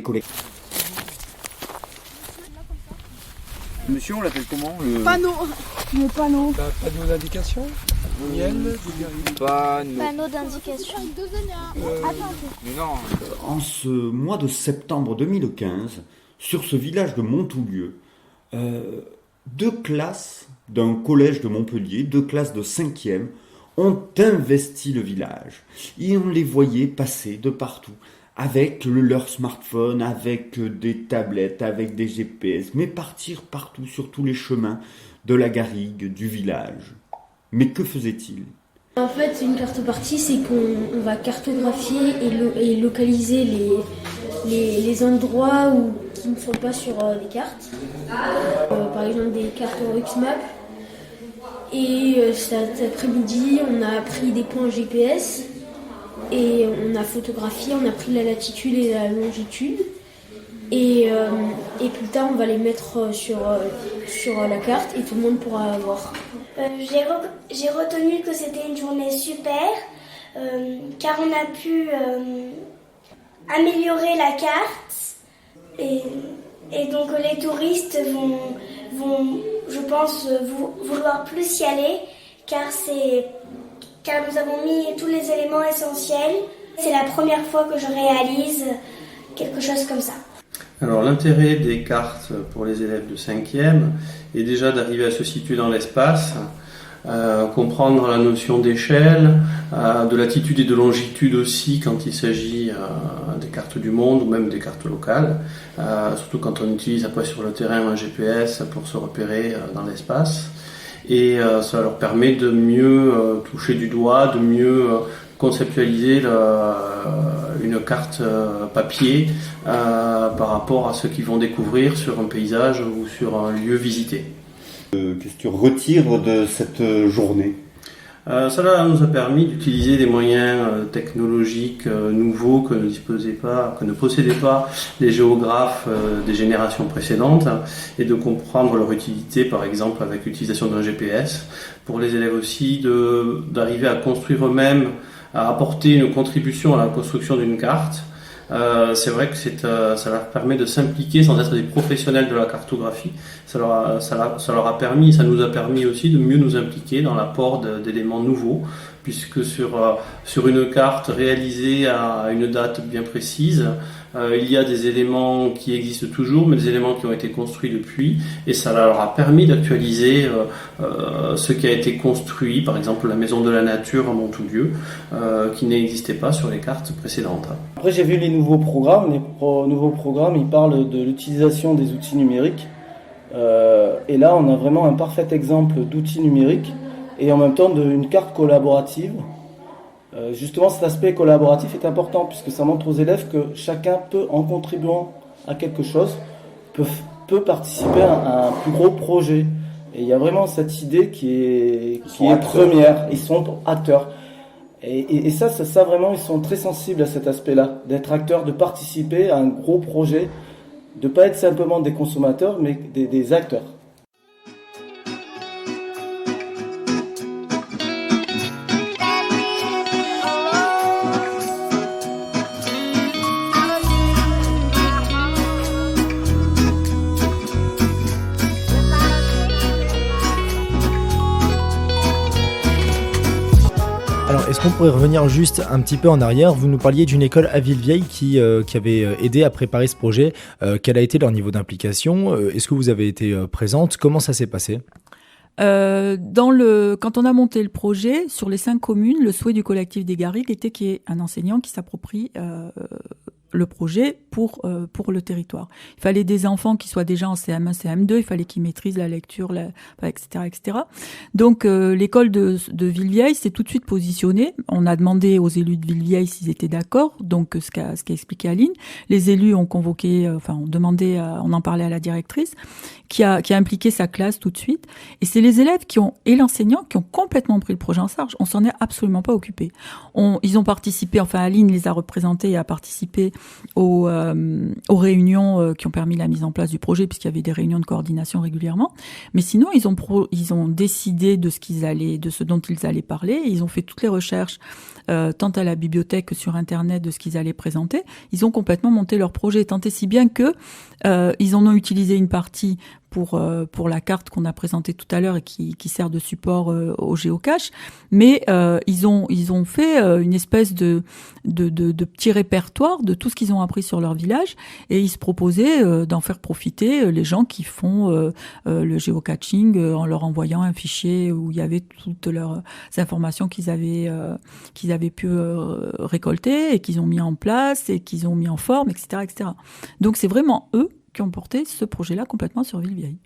collectivités. Monsieur, on l'appelle comment Panneau. Le panneau. Panneau d'indication. Miel. Panneau d'indication. Non. En ce mois de septembre 2015, sur ce village de Montoulieu, deux classes d'un collège de Montpellier, deux classes de 5e, ont investi le village. Et on les voyait passer de partout, avec leur smartphone, avec des tablettes, avec des GPS, mais partir partout sur tous les chemins de la garrigue, du village. Mais que faisaient-ils ? En fait, une cartopartie, c'est qu'on va cartographier et localiser les endroits qui ne sont pas sur les cartes. Par exemple, des cartes Ruxmap. Et cet après-midi, on a pris des points GPS et on a photographié, on a pris la latitude et la longitude. Et plus tard, on va les mettre sur la carte et tout le monde pourra voir. J'ai retenu que c'était une journée super, car on a pu améliorer la carte et donc les touristes vont je pense, vouloir plus y aller, car nous avons mis tous les éléments essentiels. C'est la première fois que je réalise quelque chose comme ça. Alors l'intérêt des cartes pour les élèves de 5e est déjà d'arriver à se situer dans l'espace, comprendre la notion d'échelle, de latitude et de longitude aussi quand il s'agit des cartes du monde ou même des cartes locales, surtout quand on utilise après sur le terrain un GPS pour se repérer dans l'espace. Et ça leur permet de mieux toucher du doigt, de mieux conceptualiser une carte papier par rapport à ce qu'ils vont découvrir sur un paysage ou sur un lieu visité. Qu'est-ce que tu retires de cette journée ? Cela nous a permis d'utiliser des moyens technologiques nouveaux que ne possédaient pas les géographes des générations précédentes et de comprendre leur utilité, par exemple avec l'utilisation d'un GPS. Pour les élèves aussi, d'arriver à construire eux-mêmes, à apporter une contribution à la construction d'une carte. C'est vrai que ça leur permet de s'impliquer sans être des professionnels de la cartographie. Ça leur a permis, ça nous a permis aussi de mieux nous impliquer dans l'apport d'éléments nouveaux, puisque sur une carte réalisée à une date bien précise, il y a des éléments qui existent toujours, mais des éléments qui ont été construits depuis, et ça leur a permis d'actualiser ce qui a été construit, par exemple la Maison de la Nature à Montoulieu, qui n'existait pas sur les cartes précédentes. Après, j'ai vu les nouveaux programmes. Les nouveaux programmes, ils parlent de l'utilisation des outils numériques. Et là, on a vraiment un parfait exemple d'outils numériques et en même temps d'une carte collaborative. Justement, cet aspect collaboratif est important puisque ça montre aux élèves que chacun peut, en contribuant à quelque chose, peut participer à un plus gros projet. Et il y a vraiment cette idée qui est première. Ils sont acteurs. Et ça vraiment, ils sont très sensibles à cet aspect-là, d'être acteurs, de participer à un gros projet, de ne pas être simplement des consommateurs, mais des acteurs. Alors, est-ce qu'on pourrait revenir juste un petit peu en arrière ? Vous nous parliez d'une école à Villevieille qui avait aidé à préparer ce projet. Quel a été leur niveau d'implication ? Est-ce que vous avez été présente ? Comment ça s'est passé ? Quand on a monté le projet, sur les 5 communes, le souhait du collectif des Garrigues était qu'il y ait un enseignant qui s'approprie le projet pour le territoire. Il fallait des enfants qui soient déjà en CM1, CM2, il fallait qu'ils maîtrisent la lecture, etc., etc. Donc l'école de Villevieille s'est tout de suite positionnée. On a demandé aux élus de Villevieille s'ils étaient d'accord, donc ce qu'a expliqué Aline. Les élus ont convoqué, on en parlait à la directrice, qui a impliqué sa classe tout de suite. Et c'est les élèves et l'enseignant qui ont complètement pris le projet en charge. On s'en est absolument pas occupé. Ils ont participé, Aline les a représentés et a participé aux réunions qui ont permis la mise en place du projet, puisqu'il y avait des réunions de coordination régulièrement. Mais sinon, ils ont décidé de ce dont ils allaient parler. Ils ont fait toutes les recherches, tant à la bibliothèque que sur Internet, de ce qu'ils allaient présenter. Ils ont complètement monté leur projet, tant et si bien que ils en ont utilisé une partie pour la carte qu'on a présentée tout à l'heure et qui sert de support au géocache, mais ils ont fait une espèce de petit répertoire de tout ce qu'ils ont appris sur leur village, et ils se proposaient d'en faire profiter les gens qui font le géocaching en leur envoyant un fichier où il y avait toutes leurs informations qu'ils avaient pu récolter et qu'ils ont mis en place et qu'ils ont mis en forme, etc., etc. Donc c'est vraiment eux qui ont porté ce projet-là complètement sur Villevieille.